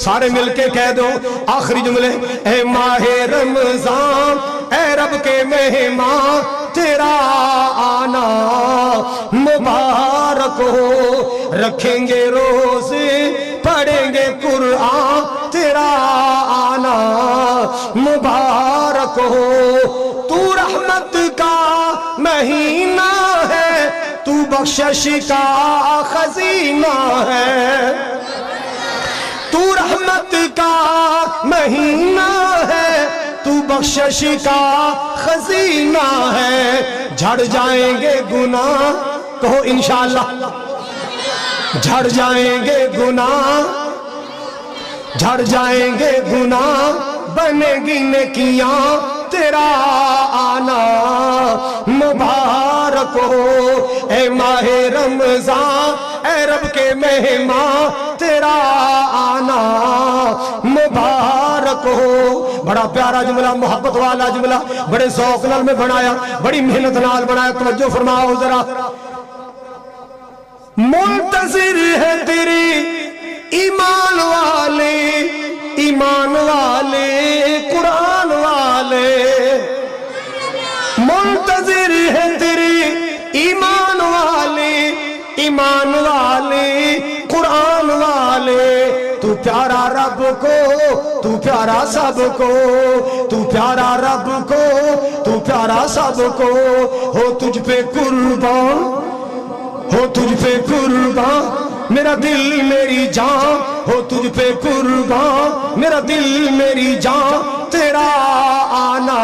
سارے مل کے کہہ دو آخری جملے، اے ماہ رمضان اے رب کے مہمان تیرا آنا مبارک ہو، رکھیں گے روزے پڑھیں گے قرآن تیرا آنا مبارک ہو۔ تو رحمت کا مہینہ ہے، تو بخشش کا خزینہ ہے، تو رحمت کا مہینہ ہے، تو بخشش کا خزینہ ہے۔ جھڑ جائیں گے گناہ، کہو انشاءاللہ، جھڑ جائیں گے گناہ، جھڑ جائیں گے گناہ، بنے گی نیکیاں تیرا آنا مبارک ہو۔ اے ماہ رمضان اے رب کے مہمان تیرا آنا مبارک ہو۔ بڑا پیارا جملہ، محبت والا جملہ، بڑے ذوق نال میں بنایا، بڑی محنت نال بنایا، توجہ فرماؤ ذرا۔ منتظر ہے تیری ایمان والے، ایمان والے قرآن والے، منتظر ہے تیری ایمان والے، ایمان والے قرآن والے۔ تو پیارا رب کو، تو پیارا سب کو، تو پیارا رب کو، تو پیارا سب کو، ہو تجھ پہ قربان، ہو تجھ پہ قربان میرا دل میری جان، ہو تجھ پہ قربان میرا دل میری جان تیرا آنا